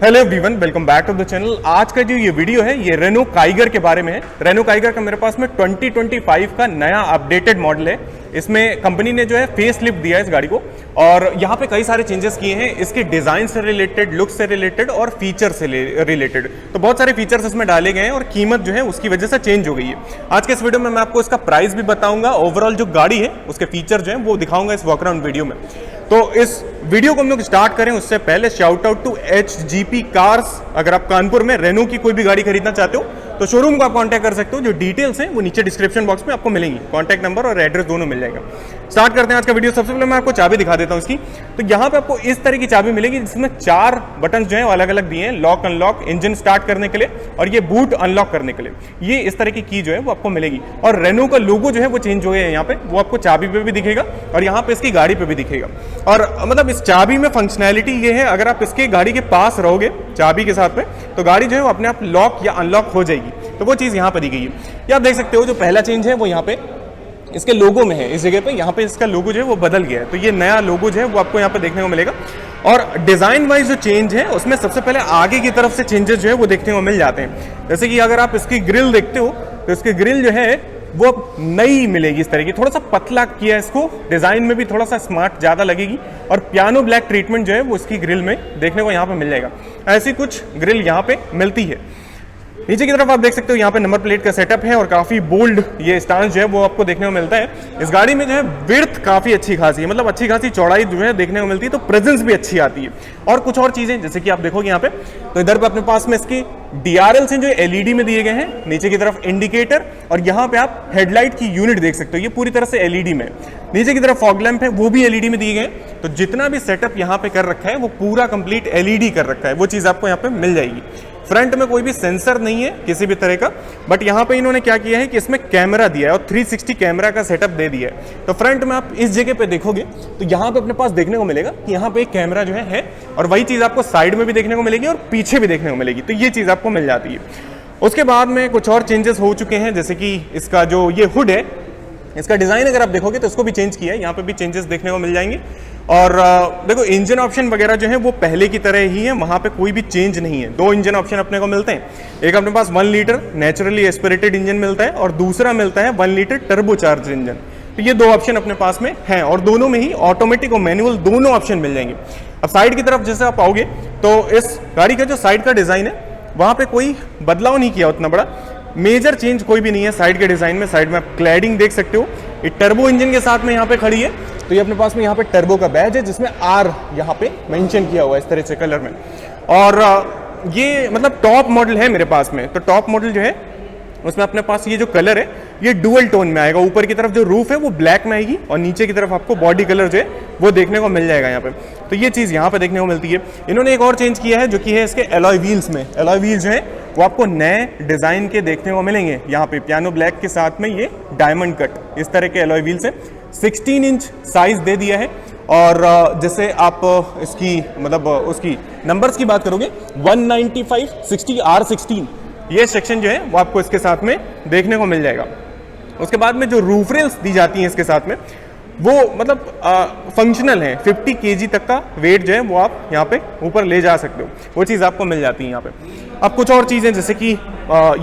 Hello everyone, welcome back to the channel. आज का जो ये वीडियो है ये रेनो काइगर के बारे में है। रेनो काइगर का मेरे पास में 2025 का नया अपडेटेड मॉडल है। इसमें कंपनी ने जो है फेस लिफ्ट दिया है इस गाड़ी को और यहाँ पे कई सारे चेंजेस किए हैं इसके डिजाइन से रिलेटेड, लुक से रिलेटेड और फीचर से रिलेटेड। तो बहुत सारे फीचर्स इसमें डाले गए हैं और कीमत जो है उसकी वजह से चेंज हो गई है। आज के इस वीडियो में मैं आपको इसका प्राइस भी बताऊंगा, ओवरऑल जो गाड़ी है उसके फीचर जो है वो दिखाऊंगा इस वॉकअराउंड वीडियो में। तो इस वीडियो को हम लोग स्टार्ट करें उससे पहले shout out to HGP cars. अगर आप कानपुर में रेनो की कोई भी गाड़ी खरीदना चाहते हो तो शोरूम को आप कांटेक्ट कर सकते हो। जो डिटेल्स हैं वो नीचे डिस्क्रिप्शन बॉक्स में आपको मिलेंगी, कांटेक्ट नंबर और एड्रेस दोनों मिल जाएगा। स्टार्ट करते हैं आज का वीडियो। सबसे पहले मैं आपको चाबी दिखा देता हूं इसकी। तो यहाँ पे आपको इस तरह की चाबी मिलेगी जिसमें 4 बटन जो है अलग अलग दिए हैं, लॉक अनलॉक, इंजन स्टार्ट करने के लिए और ये बूट अनलॉक करने के लिए। ये इस तरह की जो है वो आपको मिलेगी और रेनो का लोगो जो है वो चेंज हो गया है यहाँ पे, वो आपको चाबी पे भी दिखेगा और यहाँ पे इसकी गाड़ी पे भी दिखेगा। और मतलब इस चाबी में फंक्शनैलिटी ये है, अगर आप इसके गाड़ी के पास रहोगे चाबी के साथ में तो गाड़ी जो है वो अपने आप लॉक या अनलॉक हो जाएगी। तो वो चीज़ यहाँ पे दी गई है। ये आप देख सकते हो जो पहला चेंज है वो यहाँ पे इसके लोगो में है। इस जगह पे यहाँ पे इसका लोगो जो है वो बदल गया है, तो ये नया लोगो जो है वो आपको यहाँ पे देखने को मिलेगा। और डिजाइन वाइज जो चेंज है उसमें सबसे पहले आगे की तरफ से चेंजेस जो है वो देखने को मिल जाते हैं। जैसे कि अगर आप इसकी ग्रिल देखते हो तो इसकी ग्रिल जो है वो अब नई मिलेगी इस तरह की, थोड़ा सा पतला किया इसको, डिजाइन में भी थोड़ा सा स्मार्ट ज्यादा लगेगी और पियानो ब्लैक ट्रीटमेंट जो है वो इसकी ग्रिल में देखने को यहाँ पे मिल जाएगा। ऐसी कुछ ग्रिल यहाँ पे मिलती है। नीचे की तरफ आप देख सकते हो यहाँ पे नंबर प्लेट का सेटअप है और काफी बोल्ड ये स्टांस जो है वो आपको देखने को मिलता है। इस गाड़ी में जो है विड्थ काफी अच्छी खासी है, मतलब अच्छी खासी चौड़ाई जो है देखने को मिलती है, तो प्रेजेंस भी अच्छी आती है। और कुछ और चीजें जैसे कि आप देखोगे यहाँ पे, तो इधर पे अपने पास में इसकी DRL से जो LED में दिए गए हैं, नीचे की तरफ इंडिकेटर और यहाँ पे आप हेडलाइट की यूनिट देख सकते हो, ये पूरी तरह से LED में। नीचे की तरफ फॉग लैंप है, वो भी LED में दिए गए। तो जितना भी सेटअप यहाँ पे कर रखा है वो पूरा कंप्लीट LED कर रखा है, वो चीज आपको यहाँ पे मिल जाएगी। फ्रंट में कोई भी सेंसर नहीं है किसी भी तरह का, बट यहाँ पे इन्होंने क्या किया है कि इसमें कैमरा दिया है और 360 कैमरा का सेटअप दे दिया है। तो फ्रंट में आप इस जगह पे देखोगे तो यहाँ पे अपने पास देखने को मिलेगा कि यहाँ पे एक कैमरा जो है और वही चीज आपको साइड में भी देखने को मिलेगी और पीछे भी देखने को मिलेगी। तो ये चीज आपको मिल जाती है। उसके बाद में कुछ और चेंजेस हो चुके हैं, जैसे कि इसका जो ये हुड है, इसका डिजाइन अगर आप देखोगे तो इसको भी चेंज किया है, यहाँ पे भी चेंजेस देखने को मिल जाएंगे। और देखो इंजन ऑप्शन वगैरह जो है वो पहले की तरह ही है, वहाँ पे कोई भी चेंज नहीं है। 2 इंजन ऑप्शन अपने को मिलते हैं। एक अपने पास 1 लीटर नेचुरली एस्पिरेटेड इंजन मिलता है और दूसरा मिलता है 1 लीटर टर्बोचार्ज इंजन। तो ये 2 ऑप्शन अपने पास में हैं और दोनों में ही ऑटोमेटिक और मैनुअल दोनों ऑप्शन मिल जाएंगे। अब साइड की तरफ जैसे आप आओगे तो इस गाड़ी का जो साइड का डिजाइन है वहाँ पे कोई बदलाव नहीं किया, उतना बड़ा मेजर चेंज कोई भी नहीं है साइड के डिजाइन में। साइड में आप क्लैडिंग देख सकते हो, ये टर्बो इंजन के साथ में यहाँ पे खड़ी है। तो ये अपने पास में यहाँ पे टर्बो का बैज है जिसमें R यहाँ पे मेंशन किया हुआ है इस तरह से कलर में। और ये मतलब टॉप मॉडल है मेरे पास में। तो टॉप मॉडल जो है उसमें अपने पास ये जो कलर है ये डुअल टोन में आएगा। ऊपर की तरफ जो रूफ है वो ब्लैक में आएगी और नीचे की तरफ आपको बॉडी कलर जो है वो देखने को मिल जाएगा यहाँ पे। तो ये चीज़ यहाँ पे देखने को मिलती है। इन्होंने एक और चेंज किया है जो कि है इसके एलॉय व्हील्स में। एलॉय व्हील्स जो है वो आपको नए डिजाइन के देखने को मिलेंगे। यहाँ पे पियानो ब्लैक के साथ में ये डायमंड कट इस तरह के एलॉय व्हील्स है। 16 इंच साइज दे दिया है और जैसे आप इसकी मतलब उसकी नंबर्स की बात करोगे 195 60 R16 ये सेक्शन जो है वो आपको इसके साथ में देखने को मिल जाएगा। उसके बाद में जो रूफ रेल्स दी जाती हैं इसके साथ में वो मतलब फंक्शनल है। 50 kg तक का वेट जो है वो आप यहाँ पे ऊपर ले जा सकते हो, वो चीज़ आपको मिल जाती है यहाँ पे। अब कुछ और चीज़ें जैसे कि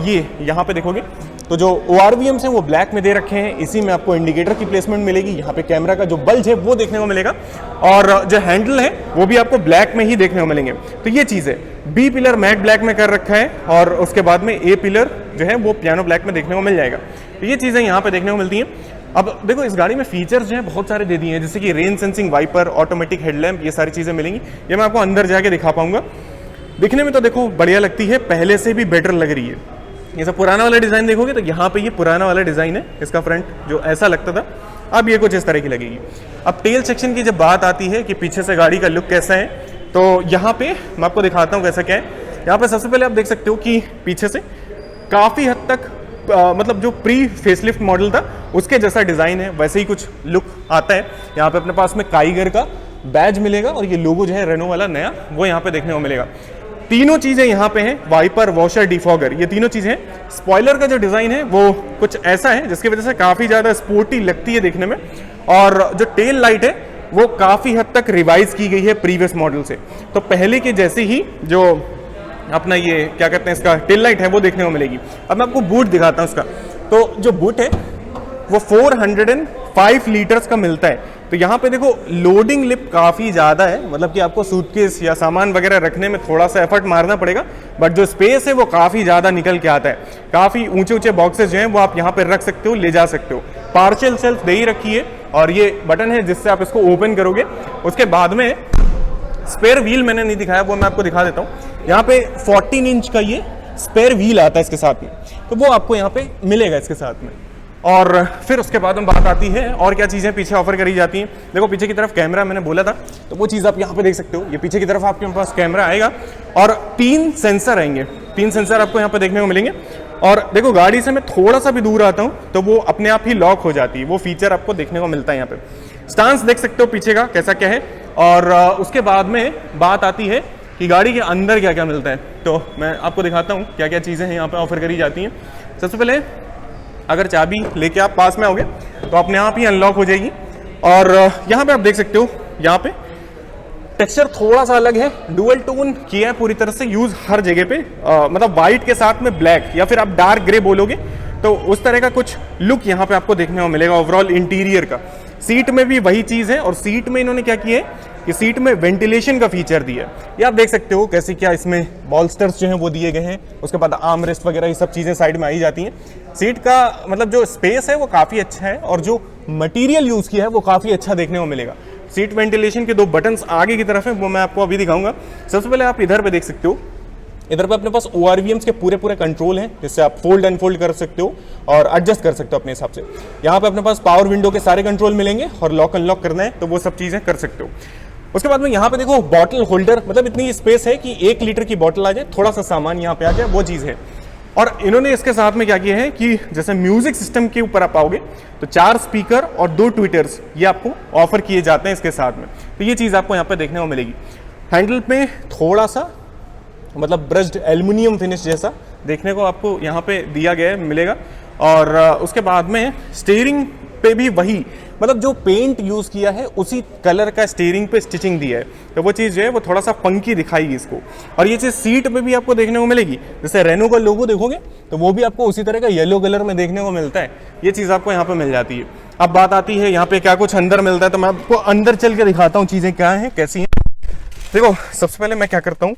ये यहाँ पे देखोगे तो जो ORVMs हैं वो ब्लैक में दे रखे हैं। इसी में आपको इंडिकेटर की प्लेसमेंट मिलेगी। यहाँ पे कैमरा का जो बल्ब है वो देखने को मिलेगा और जो हैंडल है वो भी आपको ब्लैक में ही देखने को मिलेंगे। तो ये चीज़ है। B पिलर मैट ब्लैक में कर रखा है और उसके बाद में A पिलर जो है वो पियानो ब्लैक में देखने को मिल जाएगा। तो ये चीज़ें यहाँ पे देखने को मिलती हैं। अब देखो इस गाड़ी में फीचर्स जो है बहुत सारे दे दिए हैं, जैसे कि rain sensing wiper, automatic headlamp, ये सारी चीज़ें मिलेंगी। ये मैं आपको अंदर जाके दिखा पाऊंगा। दिखने में तो देखो बढ़िया लगती है, पहले से भी बेटर लग रही है। ये सब पुराना वाला डिज़ाइन देखोगे तो यहाँ पे ये पुराना वाला डिज़ाइन है इसका फ्रंट जो ऐसा लगता था, अब ये कुछ इस तरह की लगेगी। अब टेल सेक्शन की जब बात आती है कि पीछे से गाड़ी का लुक कैसा है, तो यहाँ पे मैं आपको दिखाता हूँ कैसा क्या है। यहाँ पे सबसे पहले आप देख सकते हो कि पीछे से काफ़ी हद तक मतलब जो प्री फेसलिफ्ट मॉडल था उसके जैसा डिज़ाइन है, वैसे ही कुछ लुक आता है। यहाँ पे अपने पास में काइगर का बैज मिलेगा और ये लोगो जो है रेनो वाला नया वो यहाँ पे देखने को मिलेगा। तीनों चीज़ें यहाँ पे हैं, वाइपर, वॉशर, डिफॉगर, ये तीनों चीज़ें हैं। स्पॉइलर का जो डिज़ाइन है वो कुछ ऐसा है जिसकी वजह से काफ़ी ज़्यादा स्पोर्टी लगती है देखने में। और जो टेल लाइट है वो काफ़ी हद तक रिवाइज की गई है प्रीवियस मॉडल से। तो पहले के जैसे ही जो अपना ये क्या कहते हैं इसका टेल लाइट है वो देखने को मिलेगी। अब मैं आपको बूट दिखाता हूँ उसका। तो जो बूट है वो 405 लीटर्स का मिलता है। तो यहाँ पे देखो लोडिंग लिप काफ़ी ज़्यादा है, मतलब कि आपको सूटकेस या सामान वगैरह रखने में थोड़ा सा एफर्ट मारना पड़ेगा, बट जो स्पेस है वो काफ़ी ज़्यादा निकल के आता है। काफ़ी ऊंचे ऊंचे बॉक्सेस जो हैं वो आप यहाँ पे रख सकते हो, ले जा सकते हो। पार्शियल सेल्फ दे ही रखी है और ये बटन है जिससे आप इसको ओपन करोगे। उसके बाद में स्पेयर व्हील मैंने नहीं दिखाया, वो मैं आपको दिखा देता हूँ। यहाँ पे 14 इंच का ये स्पेयर व्हील आता है इसके साथ में, तो वो आपको यहाँ पे मिलेगा इसके साथ में। और फिर उसके बाद में बात आती है और क्या चीज़ें पीछे ऑफर करी जाती हैं। देखो पीछे की तरफ कैमरा मैंने बोला था, तो वो चीज़ आप यहाँ पे देख सकते हो। ये पीछे की तरफ आपके पास कैमरा आएगा और 3 सेंसर आएंगे। 3 सेंसर आपको यहाँ पे देखने को मिलेंगे। और देखो गाड़ी से मैं थोड़ा सा भी दूर आता हूँ तो वो अपने आप ही लॉक हो जाती है, वो फीचर आपको देखने को मिलता है यहाँ पे। स्टांस देख सकते हो पीछे का कैसा क्या है। और उसके बाद में बात आती है कि गाड़ी के अंदर क्या क्या मिलता है, तो मैं आपको दिखाता हूँ क्या क्या चीज़ें हैं यहाँ पे ऑफर करी जाती हैं। सबसे पहले अगर चाबी लेके आप पास में आओगे तो अपने आप ही अनलॉक हो जाएगी। और यहाँ पे आप देख सकते हो, यहाँ पे टेक्सचर थोड़ा सा अलग है, डुअल टोन किया है पूरी तरह से यूज हर जगह पे। मतलब वाइट के साथ में ब्लैक या फिर आप डार्क ग्रे बोलोगे तो उस तरह का कुछ लुक यहाँ पे आपको देखने को मिलेगा ओवरऑल इंटीरियर का। सीट में भी वही चीज़ है और सीट में इन्होंने क्या किया है कि सीट में वेंटिलेशन का फीचर दिया है। ये आप देख सकते हो कैसे क्या इसमें बॉल्स्टर्स जो हैं वो दिए गए हैं। उसके बाद आर्म रेस्ट वगैरह ये सब चीज़ें साइड में आई जाती हैं। सीट का मतलब जो स्पेस है वो काफ़ी अच्छा है और जो मटेरियल यूज़ किया है वो काफ़ी अच्छा देखने को मिलेगा। सीट वेंटिलेशन के 2 बटन्स आगे की तरफ है, वो मैं आपको अभी दिखाऊंगा। सबसे पहले आप इधर पे देख सकते हो, इधर पे अपने पास ORVMs के पूरे कंट्रोल हैं, जिससे आप फोल्ड अनफोल्ड कर सकते हो और एडजस्ट कर सकते हो अपने हिसाब से। यहाँ पे अपने पास पावर विंडो के सारे कंट्रोल मिलेंगे और लॉक अनलॉक करना है तो वो सब चीज़ें कर सकते हो। उसके बाद में यहाँ पे देखो बॉटल होल्डर, मतलब इतनी स्पेस है कि 1 लीटर की बॉटल आ जाए, थोड़ा सा सामान यहाँ पे आ जाए, वो चीज़ है। और इन्होंने इसके साथ में क्या किया है कि जैसे म्यूजिक सिस्टम के ऊपर आप आओगे तो 4 स्पीकर और 2 ट्विटर्स ये आपको ऑफर किए जाते हैं इसके साथ में। तो ये चीज़ आपको यहाँ पे देखने को मिलेगी। हैंडल पे थोड़ा सा मतलब ब्रश्ड एल्युमिनियम फिनिश जैसा देखने को आपको यहाँ पे दिया गया है, मिलेगा। और उसके बाद में स्टीयरिंग पे भी वही, मतलब जो पेंट यूज़ किया है उसी कलर का स्टीयरिंग पे स्टिचिंग दिया है, तो वो चीज़ जो है वो थोड़ा सा फंकी दिखाएगी इसको। और ये चीज़ सीट पे भी आपको देखने को मिलेगी, जैसे रेनो का लोगो देखोगे तो वो भी आपको उसी तरह का येलो कलर में देखने को मिलता है। ये चीज़ आपको यहाँ पे मिल जाती है। अब बात आती है यहाँ पे क्या कुछ अंदर मिलता है, तो मैं आपको अंदर चल के दिखाता हूँ चीज़ें क्या हैं कैसी हैं। देखो सबसे पहले मैं क्या करता हूँ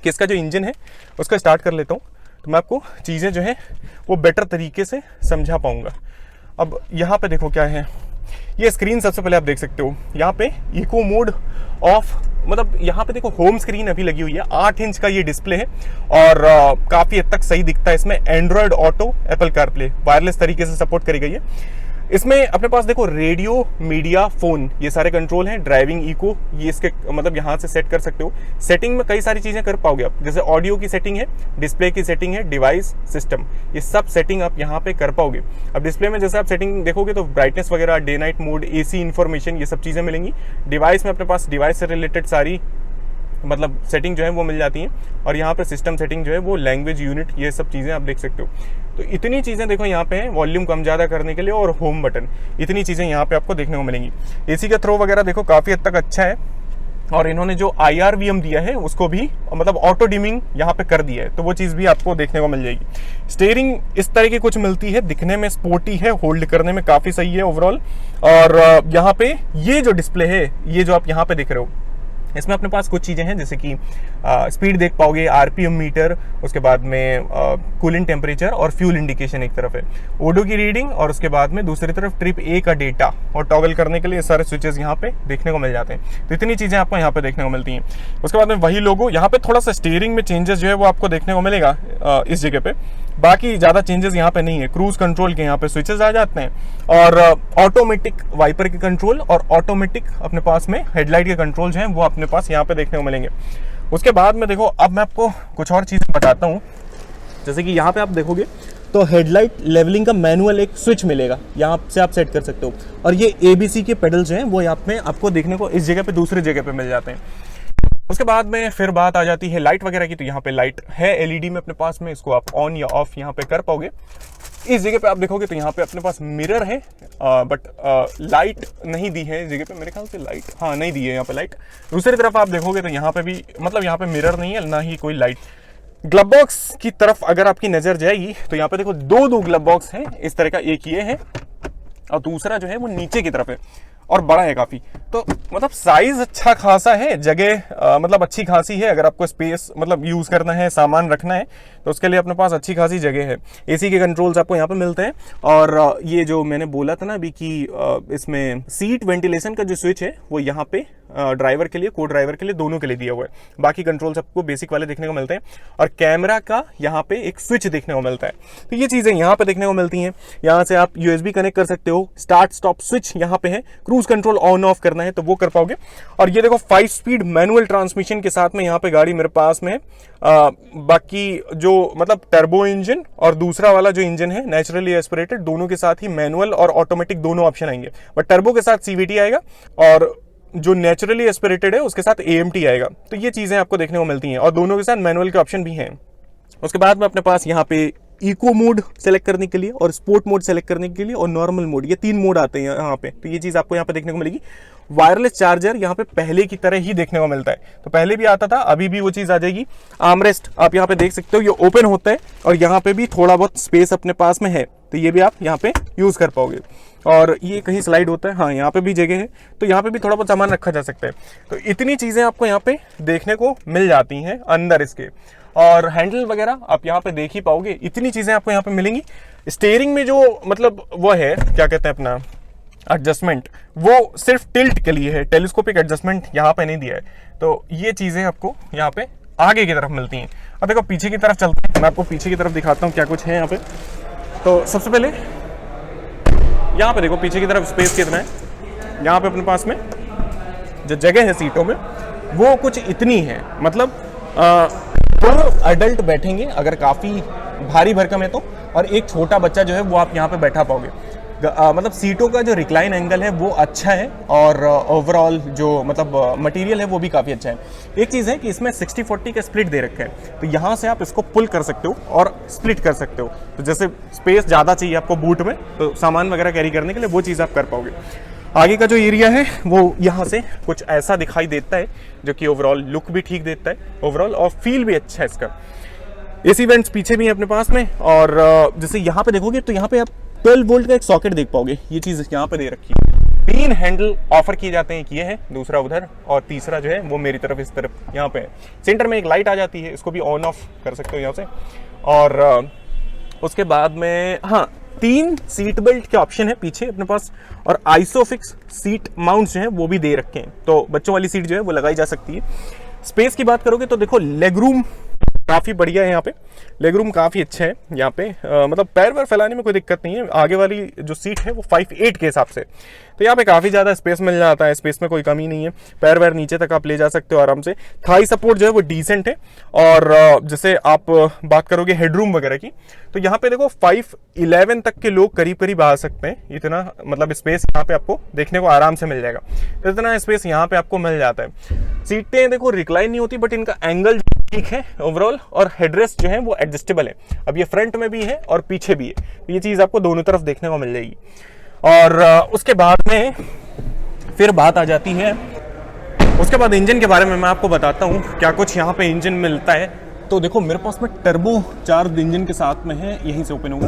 कि इसका जो इंजन है उसका स्टार्ट कर लेता हूँ, तो मैं आपको चीज़ें जो है वो बेटर तरीके से समझा पाऊँगा। अब यहाँ पे देखो क्या है, ये स्क्रीन सबसे पहले आप देख सकते हो। यहाँ पे इको मोड ऑफ, मतलब यहाँ पे देखो होम स्क्रीन अभी लगी हुई है। 8 इंच का ये डिस्प्ले है और काफ़ी हद तक सही दिखता है। इसमें Android auto, Apple CarPlay wireless तरीके से सपोर्ट करी गई है। इसमें अपने पास देखो रेडियो, मीडिया, फोन, ये सारे कंट्रोल हैं। ड्राइविंग, इको, ये इसके मतलब यहाँ से सेट कर सकते हो। सेटिंग में कई सारी चीज़ें कर पाओगे आप, जैसे ऑडियो की सेटिंग है, डिस्प्ले की सेटिंग है, डिवाइस सिस्टम, ये सब सेटिंग आप यहाँ पे कर पाओगे। अब डिस्प्ले में जैसे आप सेटिंग देखोगे तो ब्राइटनेस वगैरह, day night mode, AC information, ये सब चीज़ें मिलेंगी। डिवाइस में अपने पास डिवाइस से रिलेटेड सारी मतलब सेटिंग जो है वो मिल जाती हैं। और यहाँ पे सिस्टम सेटिंग जो है वो लैंग्वेज यूनिट, ये सब चीज़ें आप देख सकते हो। तो इतनी चीज़ें देखो यहाँ पे हैं, वॉल्यूम कम ज़्यादा करने के लिए और होम बटन, इतनी चीज़ें यहाँ पे आपको देखने को मिलेंगी। AC का थ्रो वगैरह देखो काफ़ी हद तक अच्छा है। और इन्होंने जो IRVM दिया है उसको भी मतलब ऑटो डिमिंग यहाँ पे कर दिया है, तो वो चीज़ भी आपको देखने को मिल जाएगी। स्टीयरिंग इस तरह की कुछ मिलती है, दिखने में स्पोर्टी है, होल्ड करने में काफ़ी सही है ओवरऑल। और यहाँ पे ये जो डिस्प्ले है, ये जो आप यहाँ पे देख रहे हो, इसमें अपने पास कुछ चीज़ें हैं जैसे कि स्पीड देख पाओगे, RPM मीटर, उसके बाद में कूलिंग टेम्परेचर और फ्यूल इंडिकेशन एक तरफ है, ओडो की रीडिंग, और उसके बाद में दूसरी तरफ ट्रिप A का डेटा और टॉगल करने के लिए सारे स्विचेस यहाँ पे देखने को मिल जाते हैं। तो इतनी चीज़ें आपको यहाँ पे देखने को मिलती हैं। उसके बाद में वही लोगो, यहाँ पे थोड़ा सा स्टीयरिंग में चेंजेस जो है वो आपको देखने को मिलेगा इस जगह पे, बाकी ज़्यादा चेंजेस यहाँ पे नहीं है। क्रूज कंट्रोल के यहाँ पे स्विचेस आ जाते हैं और ऑटोमेटिक वाइपर के कंट्रोल और ऑटोमेटिक अपने पास में हेडलाइट के कंट्रोल जो हैं वो अपने पास यहाँ पे देखने को मिलेंगे। उसके बाद में देखो अब मैं आपको कुछ और चीज़ें बताता हूँ, जैसे कि यहाँ पे आप देखोगे तो हेडलाइट लेवलिंग का मैनुअल एक स्विच मिलेगा, यहाँ से आप सेट कर सकते हो। और ये ABC के पेडल्स जो हैं वो यहाँ पे आपको देखने को इस जगह पे दूसरी जगह पे मिल जाते हैं। उसके बाद में फिर बात आ जाती है लाइट वगैरह की। तो यहाँ पे लाइट है एलईडी में अपने पास में, इसको आप ऑन या ऑफ यहाँ पे कर पाओगे। इस जगह पे आप देखोगे तो यहाँ पे अपने पास मिरर है, बट लाइट नहीं दी है इस जगह पे, मेरे ख्याल से लाइट हाँ नहीं दी है यहाँ पे लाइट। दूसरी तरफ आप देखोगे तो यहाँ पे भी मतलब यहाँ पे मिरर नहीं है, ना ही कोई लाइट। ग्लव बॉक्स की तरफ अगर आपकी नजर जाएगी तो यहाँ पे देखो दो ग्लव बॉक्स है इस तरह का, एक ये है और दूसरा जो है वो नीचे की तरफ है और बड़ा है काफी। तो मतलब साइज अच्छा खासा है, जगह मतलब अच्छी खासी है। अगर आपको स्पेस मतलब यूज करना है, सामान रखना है, तो उसके लिए अपने पास अच्छी खासी जगह है। एसी के कंट्रोल्स आपको यहाँ पे मिलते हैं। और ये जो मैंने बोला था ना अभी कि इसमें सीट वेंटिलेशन का जो स्विच है वो यहाँ पे ड्राइवर के लिए, को ड्राइवर के लिए, दोनों के लिए दिया हुआ है। बाकी कंट्रोल्स आपको बेसिक वाले देखने को मिलते हैं और कैमरा का यहाँ पे एक स्विच देखने को मिलता है। तो ये चीजें यहाँ पे देखने को मिलती हैं। यहाँ से आप यूएसबी कनेक्ट कर सकते हो। स्टार्ट स्टॉप स्विच यहाँ पे है। क्रूज कंट्रोल ऑन ऑफ करना है तो वो कर पाओगे। और ये देखो 5 स्पीड मैनुअल ट्रांसमिशन के साथ में यहाँ पे गाड़ी मेरे पास में है। बाकी जो मतलब टर्बो इंजन और दूसरा वाला जो इंजन है नेचुरली एस्पिरेटेड, दोनों के साथ ही मैनुअल और ऑटोमेटिक दोनों ऑप्शन आएंगे। बट टर्बो के साथ सीवीटी आएगा और जो नेचुरली एस्पिरेटेड है उसके साथ एएमटी आएगा। तो ये चीजें आपको देखने को मिलती हैं और दोनों के साथ मैनुअल के ऑप्शन भी हैं। उसके बाद में अपने पास यहाँ पे इको मोड सेलेक्ट करने के लिए और स्पोर्ट मोड सेलेक्ट करने के लिए और नॉर्मल मोड, ये 3 मोड आते हैं यहाँ पे। तो ये चीज आपको यहाँ पे देखने को मिलेगी। वायरलेस चार्जर यहाँ पे पहले की तरह ही देखने को मिलता है, तो पहले भी आता था, अभी भी वो चीज आ जाएगी। आर्मरेस्ट आप यहाँ पे देख सकते हो, ये ओपन होता है और यहाँ पे भी थोड़ा बहुत स्पेस अपने पास में है, तो ये भी आप यहाँ पे यूज कर पाओगे। और ये कहीं स्लाइड होता है, हाँ यहाँ पे भी जगह है, तो यहाँ पे भी थोड़ा बहुत सामान रखा जा सकता है। तो इतनी चीजें आपको यहाँ पे देखने को मिल जाती हैं अंदर इसके। और हैंडल वगैरह आप यहाँ पे देख ही पाओगे, इतनी चीजें आपको यहाँ पे मिलेंगी। स्टीयरिंग में जो मतलब वो है क्या कहते हैं अपना एडजस्टमेंट, वो सिर्फ टिल्ट के लिए है, टेलीस्कोपिक एडजस्टमेंट यहाँ पे नहीं दिया है। तो ये चीजें आपको यहाँ पे आगे की तरफ मिलती हैं। अब देखो पीछे की तरफ चलते हैं, मैं आपको पीछे की तरफ दिखाता हूँ क्या कुछ है यहाँ पे। तो सबसे पहले यहाँ पे देखो पीछे की तरफ स्पेस कितना है। यहाँ पे अपने पास में जो जगह है सीटों में वो कुछ इतनी है, मतलब 2 अडल्ट बैठेंगे अगर काफी भारी भरकम है तो, और एक छोटा बच्चा जो है वो आप यहाँ पे बैठा पाओगे। मतलब सीटों का जो रिक्लाइन एंगल है वो अच्छा है और ओवरऑल जो मतलब मटेरियल है वो भी काफ़ी अच्छा है। एक चीज़ है कि इसमें 60-40 का स्प्लिट दे रखा है, तो यहाँ से आप इसको पुल कर सकते हो और स्प्लिट कर सकते हो। तो जैसे स्पेस ज़्यादा चाहिए आपको बूट में, तो सामान वगैरह कैरी करने के लिए वो चीज़ आप कर पाओगे। आगे का जो एरिया है वो यहाँ से कुछ ऐसा दिखाई देता है, जो कि ओवरऑल लुक भी ठीक देता है ओवरऑल, और फील भी अच्छा है इसका। एसी वेंट्स पीछे भी है अपने पास में। और जैसे यहाँ पे देखोगे तो यहाँ पे आप 12 वोल्ट का एक सॉकेट देख पाओगे, ये चीज यहाँ पे दे रखी है। 3 हैंडल ऑफर किए जाते हैं, एक ये है, दूसरा उधर, और तीसरा जो है वो मेरी तरफ इस तरफ यहाँ पे है। सेंटर में एक लाइट आ जाती है, इसको भी ऑन ऑफ कर सकते हो यहाँ से। और उसके बाद में हाँ 3 सीट बेल्ट के ऑप्शन है पीछे अपने पास, और आइसोफिक्स सीट माउंट्स जो है वो भी दे रखे हैं, तो बच्चों वाली सीट जो है वो लगाई जा सकती है। स्पेस की बात करोगे तो देखो लेग रूम काफ़ी बढ़िया है यहाँ पे, लेग रूम काफ़ी अच्छा है यहाँ पे। मतलब पैर वैर फैलाने में कोई दिक्कत नहीं है। आगे वाली जो सीट है वो 5'8" के हिसाब से, तो यहाँ पे काफ़ी ज़्यादा स्पेस मिल जाता है, स्पेस में कोई कमी नहीं है। पैर वैर नीचे तक आप ले जा सकते हो आराम से। थाई सपोर्ट जो है वो डिसेंट है। और जैसे आप बात करोगे हेडरूम वगैरह की, तो यहाँ पे देखो 5'11" तक के लोग करीब करीब आ सकते हैं। इतना मतलब स्पेस यहाँ पे आपको देखने को आराम से मिल जाएगा, तो इतना स्पेस यहाँ पे आपको मिल जाता है। सीटें देखो रिक्लाइन नहीं होती, बट इनका एंगल ठीक है ओवरऑल, और हेडरेस्ट जो है वो एडजस्टेबल है। अब ये फ्रंट में भी है और पीछे भी है, तो ये चीज़ आपको दोनों तरफ देखने को मिल जाएगी। और उसके बाद में फिर बात आ जाती है, उसके बाद इंजन के बारे में मैं आपको बताता हूँ क्या कुछ यहाँ पे इंजन मिलता है। तो देखो मेरे पास में टर्बो 4 इंजन के साथ में है, यहीं से ओपन होगा।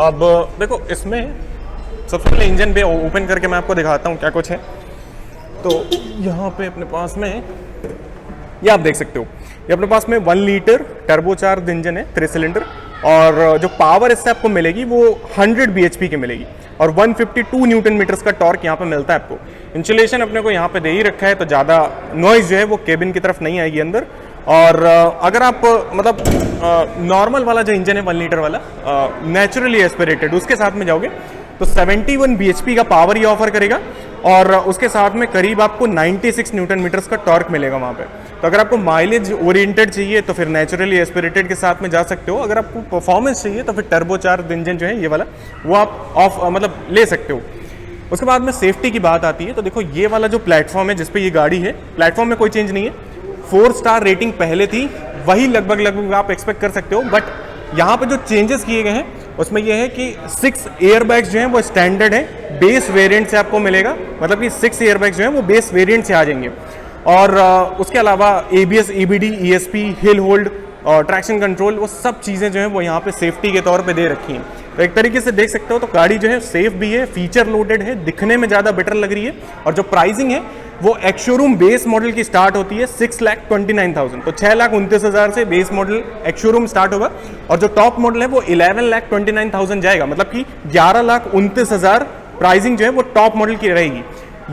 अब देखो इसमें सबसे पहले इंजन पे ओपन करके मैं आपको दिखाता हूँ क्या कुछ है। तो यहाँ पे अपने पास में ये आप देख सकते हो, ये अपने पास में 1 लीटर टर्बो 4 इंजन है, 3 सिलेंडर, और जो पावर इससे आपको मिलेगी वो 100 bhp की मिलेगी, और 152 न्यूटन मीटर्स का टॉर्क यहाँ पे मिलता है आपको। इंसुलेशन अपने को यहाँ पे दे ही रखा है, तो ज़्यादा नॉइज जो है वो केबिन की तरफ नहीं आएगी अंदर। और अगर आप मतलब नॉर्मल वाला जो इंजन है 1 लीटर वाला नेचुरली एस्पिरेटेड, उसके साथ में जाओगे तो 71 bhp का पावर ही ऑफर करेगा, और उसके साथ में करीब आपको 96 न्यूटन मीटर्स का टॉर्क मिलेगा वहाँ पे। तो अगर आपको माइलेज ओरिएंटेड चाहिए तो फिर नेचुरली एस्पिरेटेड के साथ में जा सकते हो। अगर आपको परफॉर्मेंस चाहिए तो फिर टर्बो 4 इंजन जो है ये वाला वो आप ऑफ मतलब ले सकते हो। उसके बाद में सेफ्टी की बात आती है, तो देखो ये वाला जो प्लेटफॉर्म है जिसपे ये गाड़ी है, प्लेटफॉर्म में कोई चेंज नहीं है। 4 स्टार रेटिंग पहले थी वही लगभग आप एक्सपेक्ट कर सकते हो, बट यहाँ पे जो चेंजेस किए गए हैं उसमें यह है कि 6 एयरबैग्स जो हैं वो स्टैंडर्ड है, बेस वेरिएंट से आपको मिलेगा, मतलब कि 6 एयरबैग्स जो हैं वो बेस वेरिएंट से आ जाएंगे। और उसके अलावा ABS, EBD, ESP, hill hold और ट्रैक्शन कंट्रोल, वो सब चीज़ें जो हैं वो यहाँ पे सेफ्टी के तौर पे दे रखी हैं। तो एक तरीके से देख सकते हो तो गाड़ी जो है सेफ भी है, फीचर लोडेड है, दिखने में ज़्यादा बेटर लग रही है। और जो प्राइसिंग है वो एक्स शोरूम बेस मॉडल की स्टार्ट होती है 6,29,000, तो 6,29,000 से base model ex showroom start होगा। और जो टॉप मॉडल है वो 11,29,000 जाएगा, मतलब कि 11,29,000 प्राइसिंग जो है वो टॉप मॉडल की रहेगी।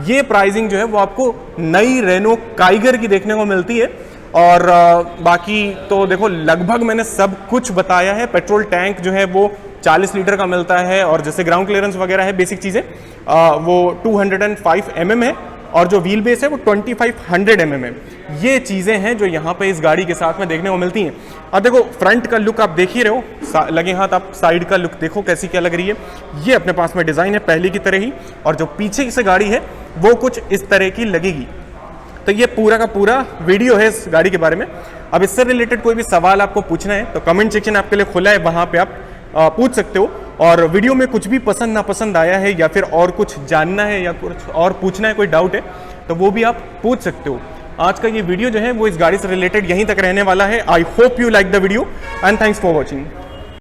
ये प्राइसिंग जो है वो आपको नई रेनो काइगर की देखने को मिलती है। और बाकी तो देखो लगभग मैंने सब कुछ बताया है। पेट्रोल टैंक जो है वो 40 लीटर का मिलता है, और जैसे ग्राउंड क्लियरेंस वगैरह है, बेसिक चीज़ें वो 205 mm है, और जो व्हील बेस है वो 2500 mm है। ये चीज़ें हैं जो यहाँ पे इस गाड़ी के साथ में देखने को मिलती हैं। अब देखो फ्रंट का लुक आप देख ही रहे हो, लगे हाथ आप साइड का लुक देखो कैसी क्या लग रही है। ये अपने पास में डिज़ाइन है पहले की तरह ही, और जो पीछे से गाड़ी है वो कुछ इस तरह की लगेगी। तो ये पूरा का पूरा वीडियो है इस गाड़ी के बारे में। अब इससे रिलेटेड कोई भी सवाल आपको पूछना है तो कमेंट सेक्शन आपके लिए खुला है, वहाँ पे आप पूछ सकते हो। और वीडियो में कुछ भी पसंद नापसंद आया है या फिर और कुछ जानना है या कुछ और पूछना है, कोई डाउट है तो वो भी आप पूछ सकते हो। आज का ये वीडियो जो है वो इस गाड़ी से रिलेटेड यहीं तक रहने वाला है। I hope you like the video and thanks for watching.